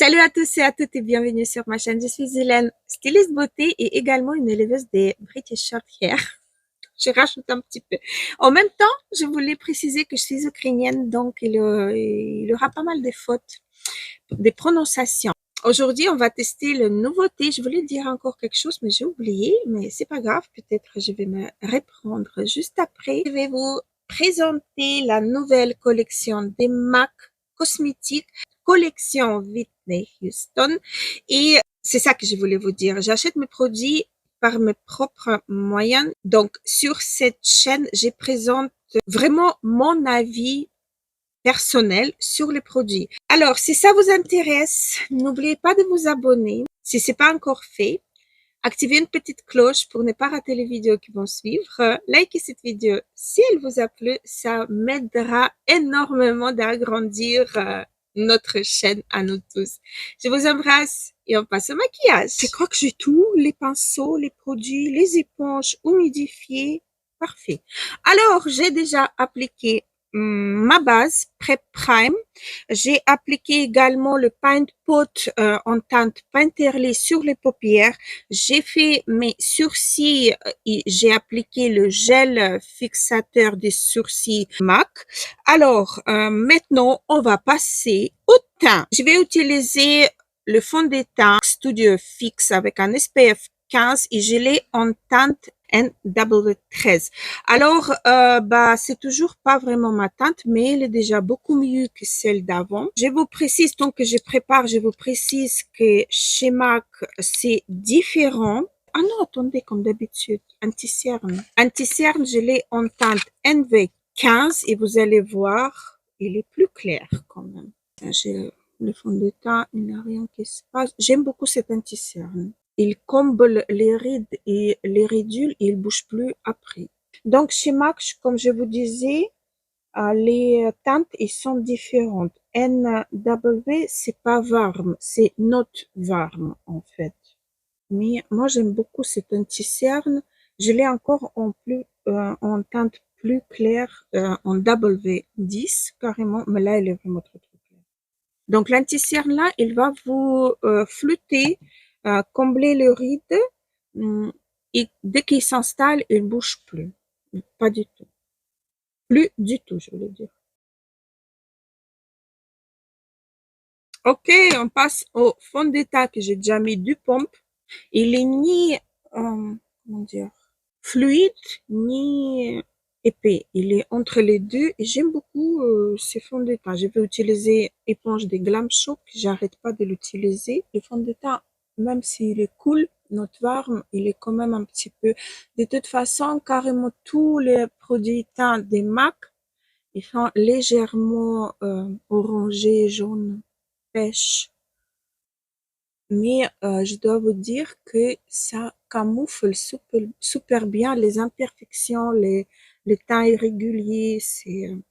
Salut à tous et à toutes et bienvenue sur ma chaîne. Je suis Hélène, styliste beauté et également une éleveuse des British Short Hair. Je rajoute un petit peu. En même temps, je voulais préciser que je suis ukrainienne, donc il y aura pas mal de fautes, des prononciations. Aujourd'hui, on va tester le nouveauté. Je voulais dire encore quelque chose, mais j'ai oublié, mais c'est pas grave. Peut-être je vais me reprendre juste après. Je vais vous présenter la nouvelle collection des MAC cosmétiques, collection Whitney Houston. Et c'est ça que je voulais vous dire. J'achète mes produits par mes propres moyens. Donc, sur cette chaîne, je présente vraiment mon avis personnel sur les produits. Alors, si ça vous intéresse, n'oubliez pas de vous abonner si c'est pas encore fait. Activez une petite cloche pour ne pas rater les vidéos qui vont suivre. Likez cette vidéo si elle vous a plu. Ça m'aidera énormément d'agrandir notre chaîne à nous tous. Je vous embrasse et on passe au maquillage. Je crois que j'ai tout, les pinceaux, les produits, les éponges humidifiées. Parfait. Alors, j'ai déjà appliqué ma base Prep Prime. J'ai appliqué également le Paint Pot en teinte Painterly sur les paupières. J'ai fait mes sourcils et j'ai appliqué le gel fixateur des sourcils MAC. Alors, maintenant, on va passer au teint. Je vais utiliser le fond de teint Studio Fix avec un SPF 15 et je l'ai en teinte NW13. Alors, c'est toujours pas vraiment ma teinte, mais elle est déjà beaucoup mieux que celle d'avant. Je vous précise, tant que je prépare, je vous précise que chez MAC, c'est différent. Ah non, attendez, comme d'habitude, anti-cerne. Anti-cerne, je l'ai en teinte NV15 et vous allez voir, il est plus clair quand même. J'ai le fond de teint, il n'y a rien qui se passe. J'aime beaucoup cet anti-cerne. Il comble les rides et les ridules et il bouge plus après. Donc, chez MAC, comme je vous disais, les teintes, ils sont différentes. NW, c'est pas Warm, c'est Not Warm, en fait. Mais moi, j'aime beaucoup cet anti-cerne. Je l'ai encore en teinte plus claire, en W10, carrément. Mais là, elle est vraiment trop claire. Donc, l'anti-cerne, là, il va vous flouter, combler le ride. Et dès qu'il s'installe, il bouge plus. Pas du tout. Plus du tout, je voulais dire. Ok, on passe au fond de teint que j'ai déjà mis du pompe. Il est ni, comment dire, fluide, ni épais. Il est entre les deux et j'aime beaucoup ces fonds de teint. Je vais utiliser éponge de Glam Shop. J'arrête pas de l'utiliser. Le fond de teint, même s'il est cool, notre Warm, il est quand même un petit peu. De toute façon, carrément tous les produits teints des MAC, ils sont légèrement orangés, jaunes, pêche. Mais je dois vous dire que ça camoufle super bien les imperfections, les teints irréguliers. C'est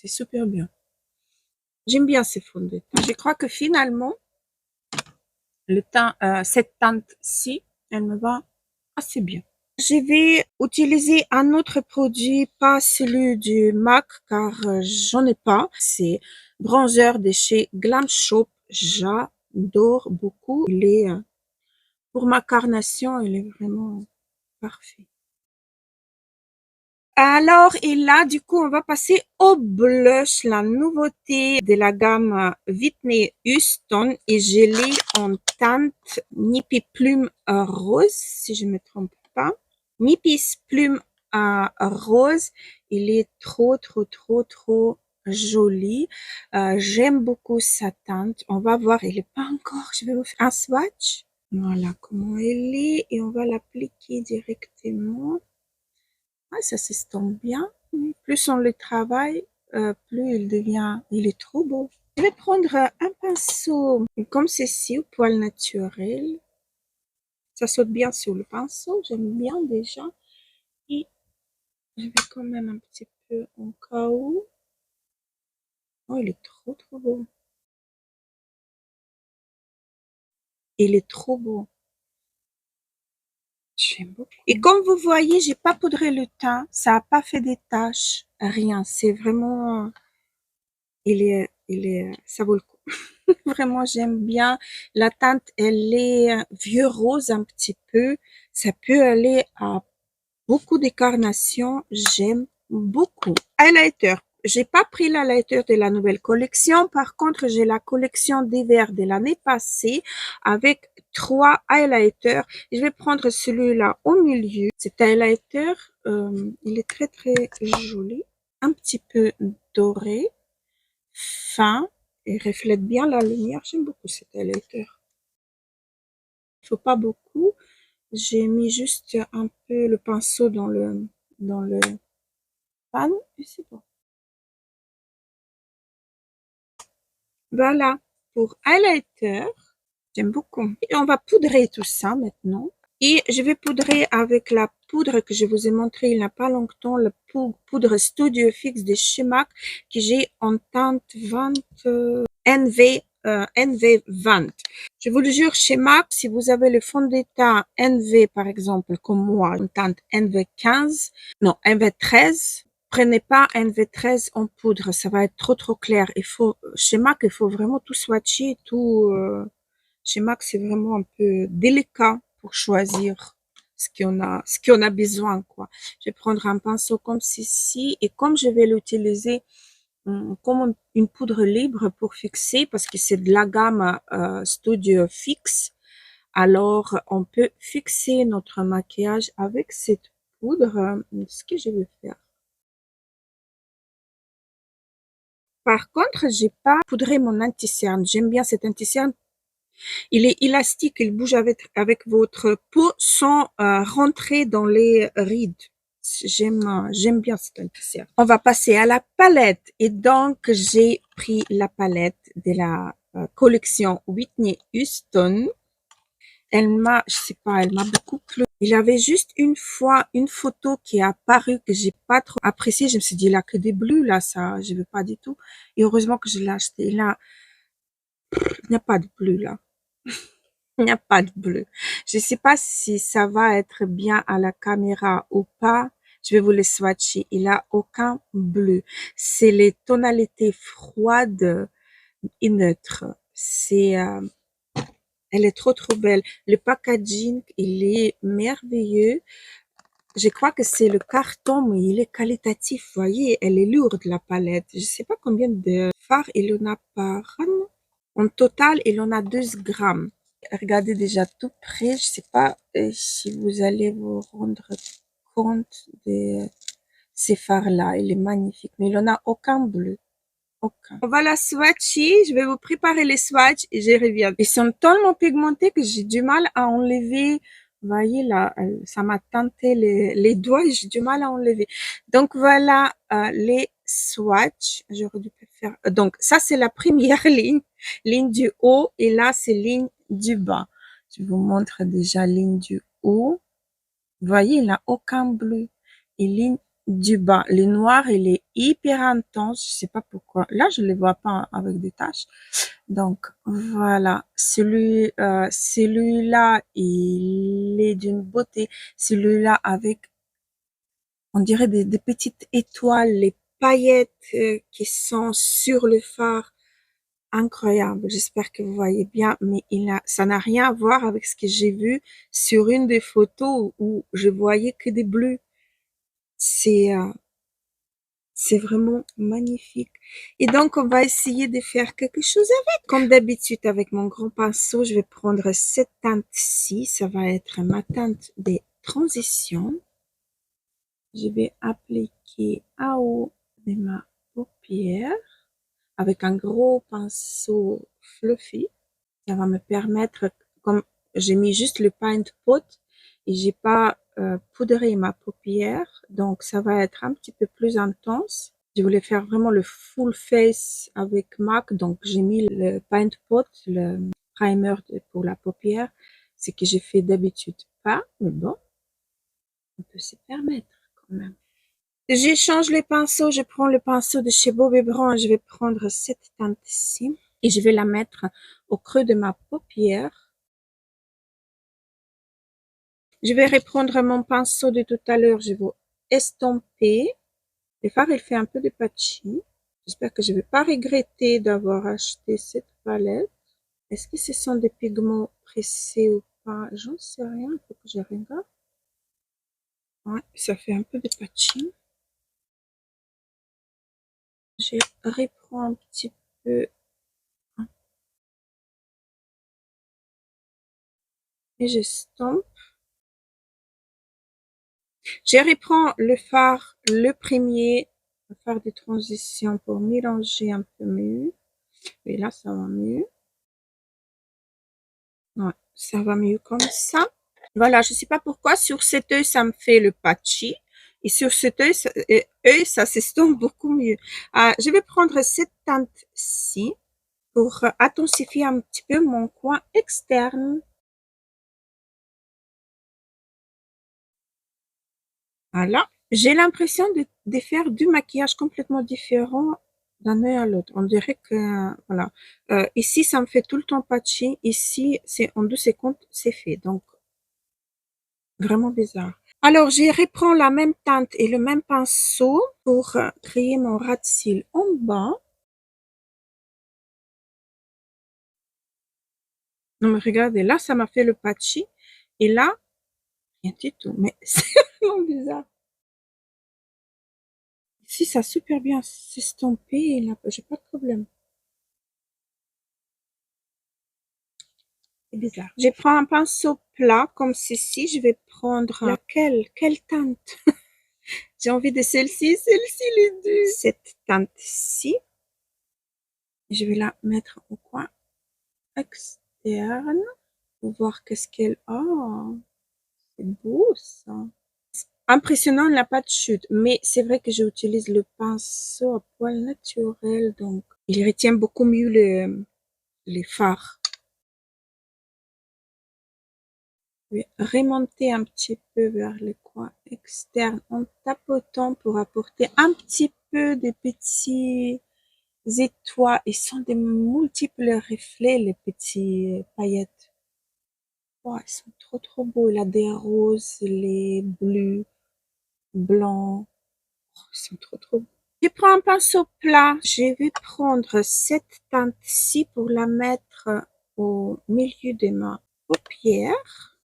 super bien. J'aime bien ces fonds de teint. Je crois que finalement, cette teinte-ci, elle me va assez bien. Je vais utiliser un autre produit, pas celui du MAC, car j'en ai pas. C'est bronzer de chez Glam Shop. J'adore beaucoup. Il est, pour ma carnation, il est vraiment parfait. Alors, et là, du coup, on va passer au blush, la nouveauté de la gamme Whitney Houston, et je l'ai en teinte Nippy Plume rose, si je me trompe pas. Nippy Plume rose, il est trop joli. J'aime beaucoup sa teinte. On va voir, il est pas encore. Je vais vous faire un swatch. Voilà comment elle est et on va l'appliquer directement. Ah, ça s'estompe bien. Plus on le travaille, plus il est trop beau. Je vais prendre un pinceau comme ceci, au poil naturel. Ça saute bien sur le pinceau, j'aime bien déjà. Et je vais quand même un petit peu en cas où. Oh, il est trop beau. Il est trop beau. J'aime beaucoup. Et comme vous voyez, j'ai pas poudré le teint. Ça a pas fait des taches. Rien. C'est vraiment, ça vaut le coup. Vraiment, j'aime bien. La teinte, elle est vieux rose un petit peu. Ça peut aller à beaucoup de carnations. J'aime beaucoup. Highlighter. J'ai pas pris l'highlighter de la nouvelle collection. Par contre, j'ai la collection d'hiver de l'année passée avec 3 highlighters. Je vais prendre celui-là au milieu. Cet highlighter, il est très très joli. Un petit peu doré, fin et reflète bien la lumière. J'aime beaucoup cet highlighter. Il faut pas beaucoup. J'ai mis juste un peu le pinceau dans le pan et c'est bon. Voilà pour highlighter. J'aime beaucoup. Et on va poudrer tout ça maintenant. Et je vais poudrer avec la poudre que je vous ai montré il n'y a pas longtemps, la poudre Studio Fix de chez MAC que j'ai en teinte 20 NV20. Je vous le jure, chez MAC, si vous avez le fond de teint NV par exemple, comme moi, en teinte NV15, non, NV13, prenez pas NV13 en poudre, ça va être trop trop clair. Il faut, chez MAC, il faut vraiment tout swatcher, tout, chez MAC, c'est vraiment un peu délicat pour choisir ce qu'on a besoin, quoi. Je vais prendre un pinceau comme ceci et comme je vais l'utiliser comme une poudre libre pour fixer parce que c'est de la gamme Studio Fix, alors on peut fixer notre maquillage avec cette poudre. Ce que je vais faire. Par contre, j'ai pas poudré mon anti-cerne. J'aime bien cet anti-cerne. Il est élastique, il bouge avec votre peau sans rentrer dans les rides. J'aime bien cet anti-cerne. On va passer à la palette. Et donc, j'ai pris la palette de la collection Whitney Houston. Je sais pas, elle m'a beaucoup plu. Il y avait juste une fois une photo qui est apparue que j'ai pas trop appréciée. Je me suis dit, là, que des bleus, là, ça, je veux pas du tout. Et heureusement que je l'ai acheté. Là, il n'y a pas de bleu, là. Il n'y a pas de bleu. Je ne sais pas si ça va être bien à la caméra ou pas. Je vais vous le swatcher. Il a aucun bleu. C'est les tonalités froides et neutres. Elle est trop trop belle. Le packaging, il est merveilleux. Je crois que c'est le carton, mais il est qualitatif. Vous voyez, elle est lourde, la palette. Je ne sais pas combien de fards il en a par an. En total, il en a 12 grammes. Regardez déjà tout près. Je sais pas si vous allez vous rendre compte de ces fards-là. Il est magnifique, mais il n'en a aucun bleu. Aucun. On va la swatcher. Je vais vous préparer les swatchs et je reviens. Ils sont tellement pigmentés que j'ai du mal à enlever. Vous voyez là, ça m'a tenté les doigts et j'ai du mal à enlever. Donc voilà les swatchs. J'aurais dû faire. Donc ça c'est la première ligne du haut et là c'est ligne du bas. Je vous montre déjà ligne du haut. Vous voyez, il n'a aucun bleu. Et ligne du bas. Le noir, il est hyper intense. Je sais pas pourquoi. Là, je ne le vois pas avec des taches. Donc, voilà. Celui-là, il est d'une beauté. Celui-là avec, on dirait des petites étoiles, les paillettes qui sont sur le phare. Incroyable. J'espère que vous voyez bien, mais ça n'a rien à voir avec ce que j'ai vu sur une des photos où je voyais que des bleus. C'est, euh, c'est vraiment magnifique. Et donc, on va essayer de faire quelque chose avec. Comme d'habitude, avec mon grand pinceau, je vais prendre cette teinte-ci. Ça va être ma teinte des transitions. Je vais appliquer en haut de ma paupière avec un gros pinceau fluffy. Ça va me permettre, comme j'ai mis juste le paint pot et j'ai pas poudré ma paupière, donc ça va être un petit peu plus intense. Je voulais faire vraiment le full face avec MAC, donc j'ai mis le paint pot, le primer pour la paupière, ce que j'ai fait d'habitude pas, mais bon, on peut se permettre quand même. J'échange les pinceaux, je prends le pinceau de chez Bobbi Brown, je vais prendre cette teinte-ci et je vais la mettre au creux de ma paupière. Je vais reprendre mon pinceau de tout à l'heure, je vais estomper. Le fard, il fait un peu de patchy. J'espère que je vais pas regretter d'avoir acheté cette palette. Est-ce que ce sont des pigments pressés ou pas? J'en sais rien, il faut que je regarde. Ouais, ça fait un peu de patching. Je reprends un petit peu et je stompe. Je reprends le fard, le premier, le fard de transition pour mélanger un peu mieux. Et là, ça va mieux. Ouais, ça va mieux comme ça. Voilà, je sais pas pourquoi, sur cet œil, ça me fait le patchy. Et sur cet œil, ça s'estompe beaucoup mieux. Je vais prendre cette teinte-ci pour intensifier un petit peu mon coin externe. Voilà. J'ai l'impression de faire du maquillage complètement différent d'un œil à l'autre. On dirait que, voilà. Ici, ça me fait tout le temps patchy. Ici, c'est en 2 secondes, c'est fait. Donc, vraiment bizarre. Alors, je reprends la même teinte et le même pinceau pour créer mon ras de cils en bas. Non, mais regardez, là, ça m'a fait le patchy. Et là, rien du tout. Mais c'est vraiment bizarre. Ici, ça a super bien s'estomper. Et là, j'ai pas de problème. C'est bizarre. Je prends un pinceau plat comme ceci. Je vais prendre laquelle? Quelle teinte? J'ai envie de celle-ci les deux. Cette teinte-ci. Je vais la mettre au coin externe pour voir qu'est-ce qu'elle a. C'est beau ça. Impressionnant la pâte chute, mais c'est vrai que j'utilise le pinceau à poil naturel, donc il retient beaucoup mieux les fards. Je vais remonter un petit peu vers les coins externes en tapotant pour apporter un petit peu de petits étoiles. Ils sont des multiples reflets, les petits paillettes. Oh, ils sont trop trop beaux. Il a des roses, les bleus, blancs. Oh, ils sont trop trop beaux. Je prends un pinceau plat. Je vais prendre cette teinte-ci pour la mettre au milieu de ma paupière.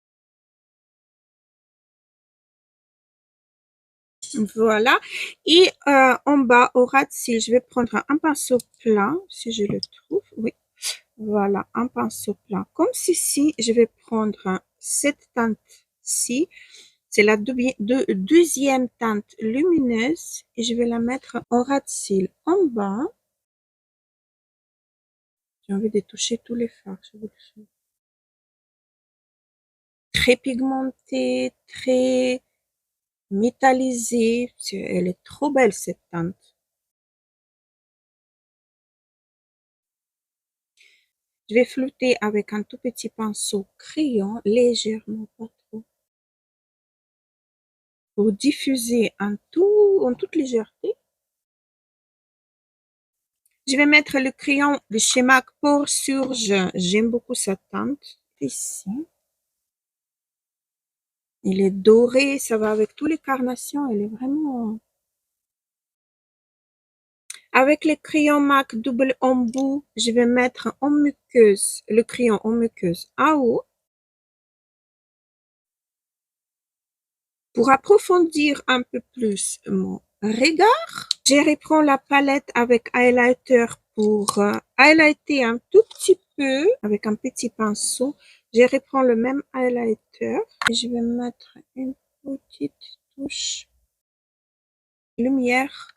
Voilà. Et en bas, au ras de cils, je vais prendre un pinceau plat, si je le trouve. Oui. Voilà, un pinceau plat. Comme ceci, je vais prendre cette teinte-ci. C'est la deuxième teinte lumineuse et je vais la mettre en ras de cils en bas. J'ai envie de toucher tous les fards. Très pigmentée, très métallisée. Elle est trop belle cette teinte. Je vais flouter avec un tout petit pinceau crayon, légèrement, pas trop, pour diffuser en toute légèreté. Je vais mettre le crayon de chez MAC pour Surge. J'aime beaucoup cette teinte. Ici. Il est doré, ça va avec tous les carnations. Elle est vraiment... Avec les crayons MAC double embout, je vais mettre en muqueuse, le crayon en muqueuse en haut. Pour approfondir un peu plus mon regard, je reprends la palette avec highlighter pour highlighter un tout petit peu avec un petit pinceau. Je reprends le même highlighter et je vais mettre une petite touche lumière.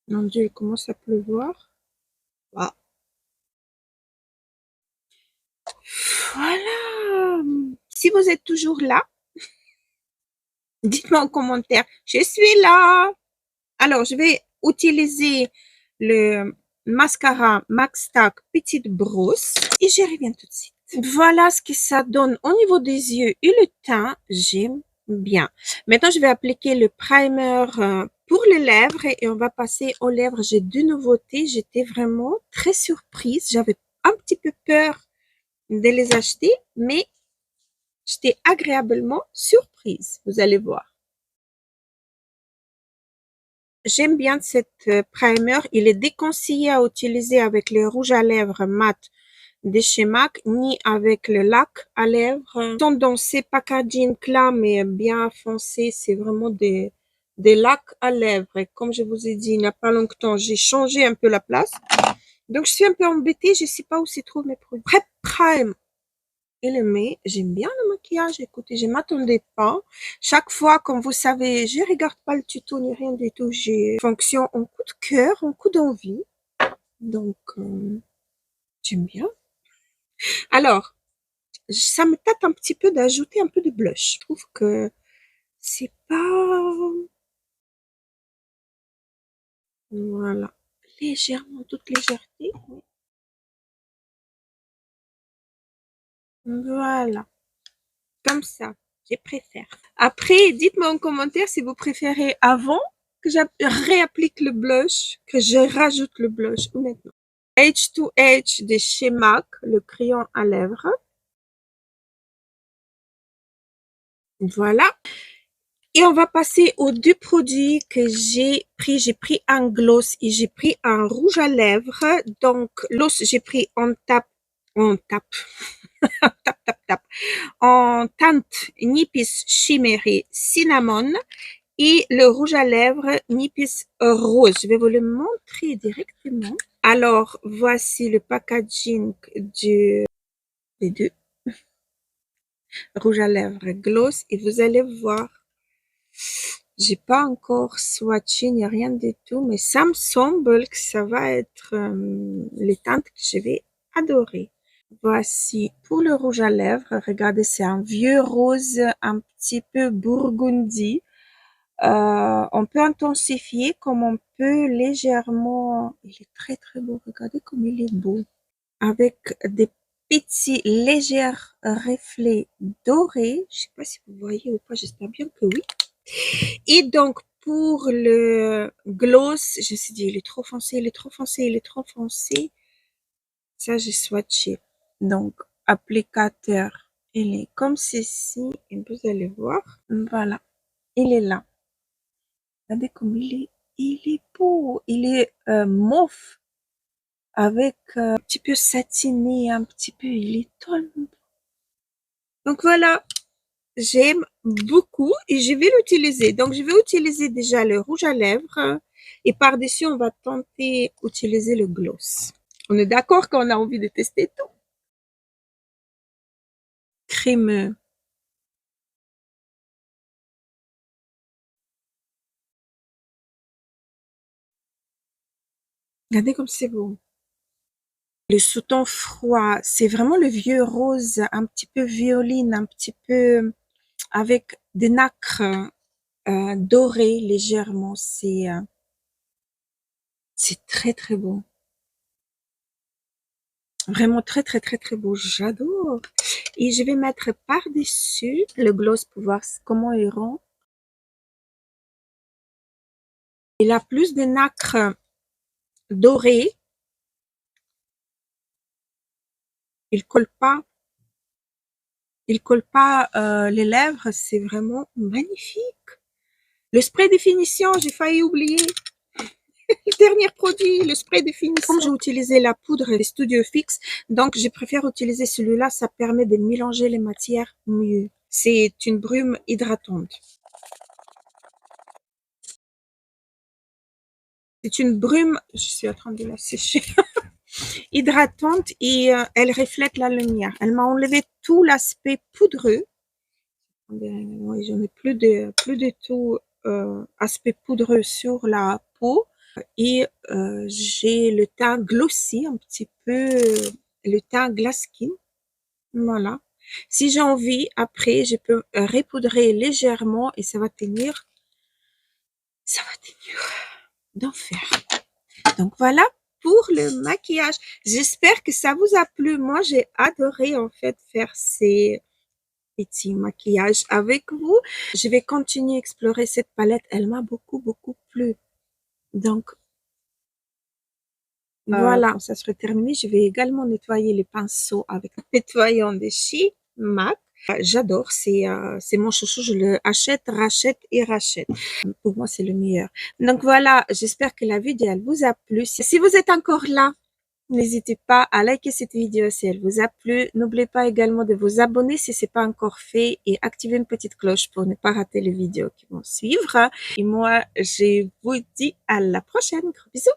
Mon Dieu, il commence à pleuvoir. Ah. Voilà. Si vous êtes toujours là, dites-moi en commentaire. Je suis là. Alors, je vais utiliser le mascara MAC Stack Petite Brosse et je reviens tout de suite. Voilà ce que ça donne au niveau des yeux et le teint. J'aime bien. Maintenant, je vais appliquer le primer pour les lèvres et on va passer aux lèvres. J'ai deux nouveautés. J'étais vraiment très surprise. J'avais un petit peu peur de les acheter, mais j'étais agréablement surprise. Vous allez voir. j'aime bien cette primer. Il est déconseillé à utiliser avec le rouge à lèvres mat de chez MAC, ni avec le lac à lèvres. Sont dans ces packaging là, mais bien foncés, c'est vraiment des lacs à lèvres. Et comme je vous ai dit il n'y a pas longtemps, j'ai changé un peu la place. Donc, je suis un peu embêtée, je sais pas où se trouvent mes produits. Prep Prime et le mai, j'aime bien le maquillage. Écoutez, je m'attendais pas. Chaque fois, comme vous savez, je regarde pas le tuto ni rien du tout. J'ai fonction en coup de cœur, en coup d'envie. Donc, j'aime bien. Alors, ça me tâte un petit peu d'ajouter un peu de blush. Je trouve que c'est pas... Voilà. Légèrement, toute légèreté. Voilà. Comme ça. Je préfère. Après, dites-moi en commentaire si vous préférez avant que je réapplique le blush, que je rajoute le blush ou maintenant. H2H de chez MAC, le crayon à lèvres. Voilà. Et on va passer aux deux produits que j'ai pris. J'ai pris un gloss et j'ai pris un rouge à lèvres. Donc, gloss, j'ai pris en teinte Nipis Shimmery Cinnamon et le rouge à lèvres Nipis Rose. Je vais vous le montrer directement. Alors, voici le packaging des deux. Rouge à lèvres gloss et vous allez voir, j'ai pas encore swatché ni rien du tout, mais ça me semble que ça va être les teintes que je vais adorer. Voici pour le rouge à lèvres. Regardez, c'est un vieux rose un petit peu burgundy. On peut intensifier comme on peut légèrement. Il est très très beau. Regardez comme il est beau. Avec des petits légers reflets dorés. Je sais pas si vous voyez ou pas. J'espère bien que oui. Et donc pour le gloss, je me suis dit il est trop foncé, il est trop foncé, il est trop foncé. Ça j'ai swatché. Donc applicateur, il est comme ceci. Et vous allez voir. Voilà, il est là. Regardez comme il est beau. Il est mauve avec un petit peu satiné, un petit peu. Il est tellement. Donc voilà, j'aime beaucoup et je vais l'utiliser. Donc je vais utiliser déjà le rouge à lèvres et par-dessus on va tenter d'utiliser le gloss. On est d'accord qu'on a envie de tester tout. Crémeux. Regardez comme c'est beau. Le sous-ton froid, c'est vraiment le vieux rose, un petit peu violine, un petit peu avec des nacres dorées légèrement. C'est très très beau. Vraiment très très très très beau. J'adore. Et je vais mettre par-dessus le gloss pour voir comment il rend. Il a plus de nacre dorée. Il colle pas. Il colle pas les lèvres. C'est vraiment magnifique. Le spray de finition, j'ai failli oublier. Le dernier produit, le spray de finition. Comme j'ai utilisé la poudre de Studio Fix, donc je préfère utiliser celui-là. Ça permet de mélanger les matières mieux. C'est une brume hydratante. C'est une brume, je suis en train de la sécher, hydratante et elle reflète la lumière. Elle m'a enlevé tout l'aspect poudreux. Oui, je n'ai plus de tout aspect poudreux sur la peau et j'ai le teint glossy, un petit peu le teint glass skin. Voilà. Si j'ai envie, après, je peux repoudrer légèrement et ça va tenir d'enfer. Donc voilà pour le maquillage. J'espère que ça vous a plu. Moi, j'ai adoré en fait faire ces petits maquillages avec vous. Je vais continuer à explorer cette palette. Elle m'a beaucoup, beaucoup plu. Donc voilà, ça serait terminé. Je vais également nettoyer les pinceaux avec un nettoyant de chez MAC. J'adore, c'est mon chouchou, je le achète, rachète et rachète. Pour moi, c'est le meilleur. Donc voilà, j'espère que la vidéo elle vous a plu. Si vous êtes encore là, n'hésitez pas à liker cette vidéo si elle vous a plu. N'oubliez pas également de vous abonner si c'est pas encore fait et activer une petite cloche pour ne pas rater les vidéos qui vont suivre. Et moi, je vous dis à la prochaine. Gros bisous.